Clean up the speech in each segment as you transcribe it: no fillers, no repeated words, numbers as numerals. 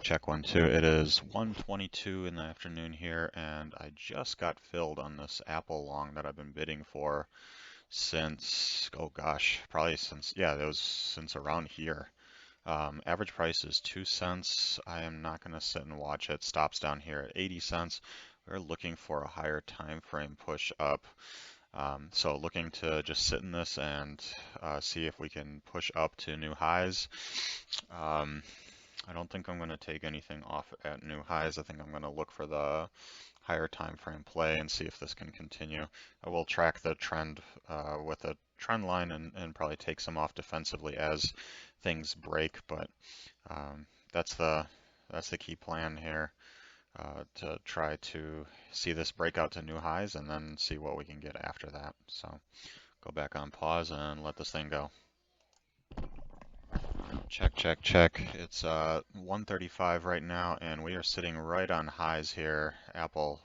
Check 1 2. It is 1:22 in the afternoon here, and I just got filled on this Apple long that I've been bidding for since, oh gosh, probably since, yeah, it was since around here. Average price is 2 cents. I am not going to sit and watch it. Stops down here at 80 cents. We're looking for a higher time frame push up. So looking to just sit in this and see if we can push up to new highs. Um, I don't think I'm going to take anything off at new highs. I think I'm going to look for the higher time frame play and see if this can continue. I will track the trend with a trend line and probably take some off defensively as things break, but um, that's the that's the key plan here, to try to see this break out to new highs and then see what we can get after that. So go back on pause and let this thing go. Check, check, check. It's 135 right now, and we are sitting right on highs here. Apple,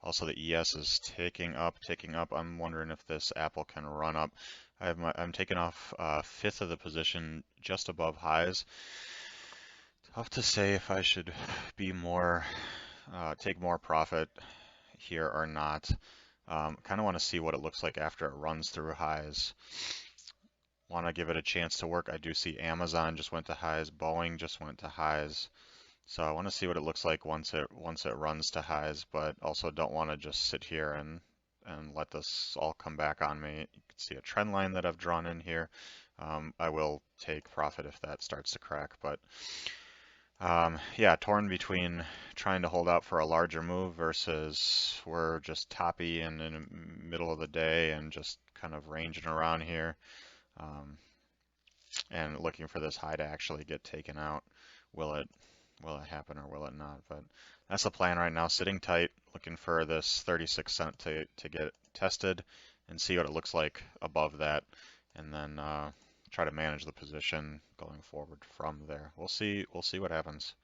also the ES is ticking up, ticking up. I'm wondering if this Apple can run up. I'm taking off fifth of the position just above highs. Tough to say if I should be more, take more profit here or not. Kind of want to see what it looks like after it runs through highs. Want to give it a chance to work. I do see Amazon just went to highs, Boeing just went to highs. So I want to see what it looks like once it runs to highs, but also don't want to just sit here and let this all come back on me. You can see a trend line that I've drawn in here. I will take profit if that starts to crack, but yeah, torn between trying to hold out for a larger move versus we're just toppy and in the middle of the day and just kind of ranging around here. Um, and looking for this high to actually get taken out. Will it will it happen or will it not? But that's the plan right now. Sitting tight, looking for this 36 cent to get tested and see what it looks like above that, and then try to manage the position going forward from there. We'll see what happens.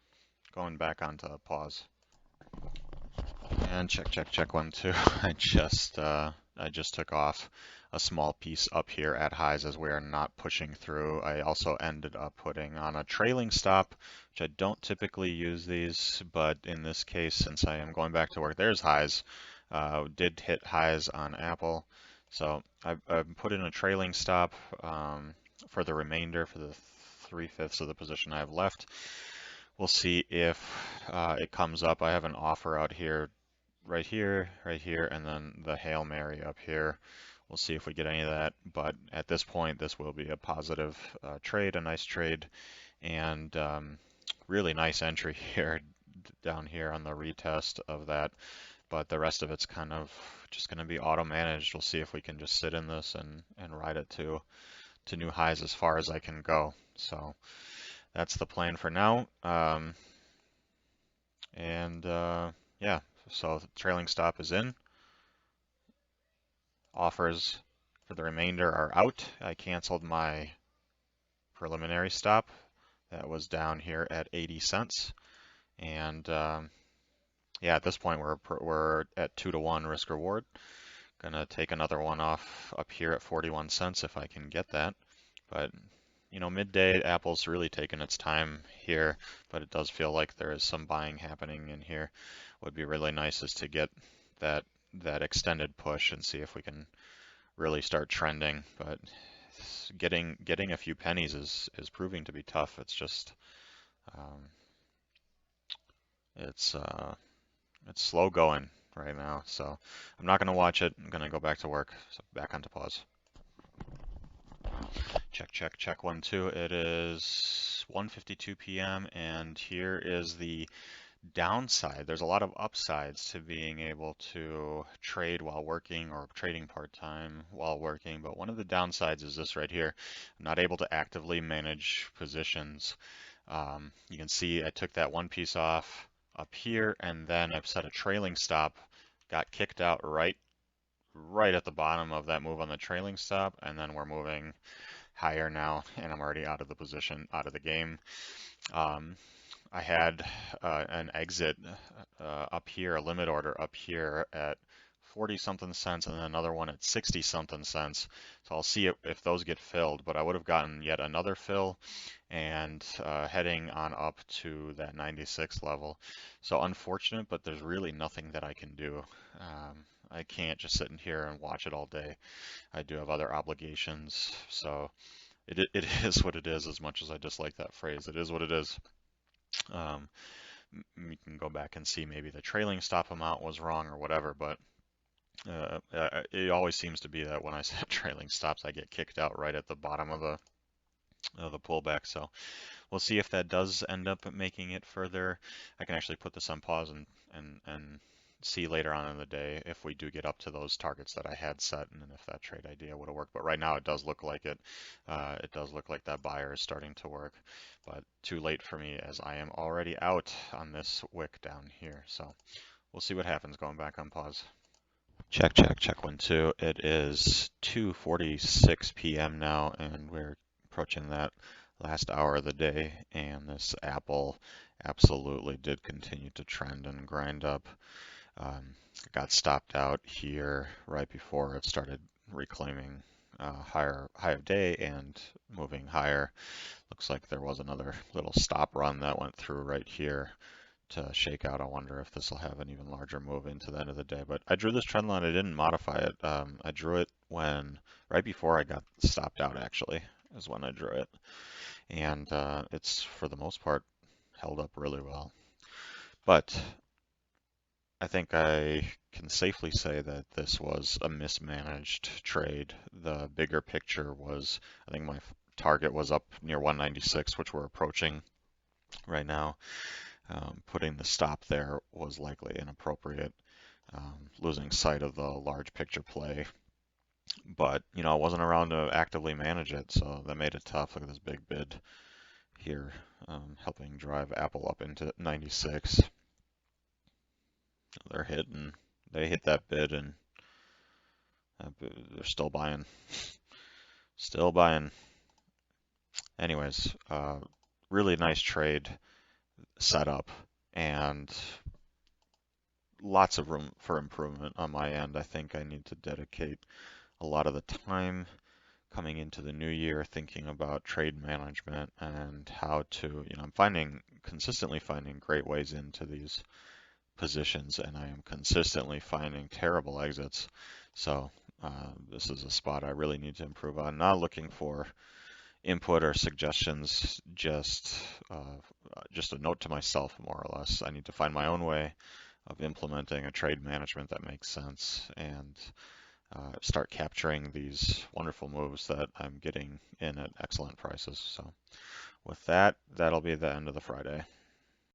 Going back onto pause. And check, check, check 1 2. I just took off a small piece up here at highs as we are not pushing through. I also ended up putting on a trailing stop, which I don't typically use these, but in this case, since I am going back to work, there's highs. Did hit highs on Apple, so I've put in a trailing stop for the remainder for the 3/5 of the position I have left. We'll see if it comes up. I have an offer out here, right here, and then the Hail Mary up here. We'll see if we get any of that. But at this point, this will be a positive trade, a nice trade, and really nice entry here down here on the retest of that. But the rest of it's kind of just going to be auto managed. We'll see if we can just sit in this and ride it to new highs as far as I can go. So that's the plan for now. Yeah, so the trailing stop is in. Offers for the remainder are out. I canceled my preliminary stop. That was down here at 80 cents. And yeah, at this point we're at 2-to-1 risk reward. Gonna take another one off up here at 41 cents if I can get that. But you know, midday Apple's really taken its time here, but it does feel like there is some buying happening in here. Would be really nice is to get that extended push and see if we can really start trending. But getting a few pennies is proving to be tough. It's just um, it's slow going right now. So I'm not gonna watch it. I'm gonna go back to work. So back onto pause. Check, check, check 1 2. It is 1:52 p.m. and here is the downside. There's a lot of upsides to being able to trade while working or trading part-time while working, but one of the downsides is this right here. I'm not able to actively manage positions. You can see I took that one piece off up here and then I've set a trailing stop, got kicked out right at the bottom of that move on the trailing stop, and then we're moving higher now and I'm already out of the position, out of the game. I had an exit up here, a limit order up here at 40 something cents and then another one at 60 something cents. So I'll see if those get filled, but I would have gotten yet another fill and heading on up to that 96 level. So unfortunate, but there's really nothing that I can do. I can't just sit in here and watch it all day. I do have other obligations, so it is what it is. As much as I dislike that phrase, it is what it is. Um, you can go back and see maybe the trailing stop amount was wrong or whatever, but it always seems to be that when I set trailing stops, I get kicked out right at the bottom of the pullback. So we'll see if that does end up making it further. I can actually put this on pause and see later on in the day if we do get up to those targets that I had set and if that trade idea would have worked. But right now it does look like it. It does look like that buyer is starting to work, but too late for me as I am already out on this wick down here. So we'll see what happens going back on pause. Check, check, check 1, 2. It is 2:46 p.m. now, and we're approaching that last hour of the day, and this Apple absolutely did continue to trend and grind up. Got stopped out here right before it started reclaiming higher high of day and moving higher. Looks like there was another little stop run that went through right here to shake out. I wonder if this will have an even larger move into the end of the day. But I drew this trend line. I didn't modify it. I drew it right before I got stopped out, actually, is when I drew it. And it's, for the most part, held up really well. But I think I can safely say that this was a mismanaged trade. The bigger picture was, I think my target was up near 196, which we're approaching right now. Putting the stop there was likely inappropriate, losing sight of the large picture play. But, I wasn't around to actively manage it, so that made it tough. Look at this big bid here, helping drive Apple up into 96. They hit that bid, and they're still buying. Still buying. Anyways, really nice trade setup, and lots of room for improvement on my end. I think I need to dedicate a lot of the time coming into the new year thinking about trade management and how to, I'm consistently finding great ways into these positions, and I am consistently finding terrible exits. So this is a spot I really need to improve on. Not looking for input or suggestions, just a note to myself, more or less. I need to find my own way of implementing a trade management that makes sense and start capturing these wonderful moves that I'm getting in at excellent prices. So with that, that'll be the end of the Friday.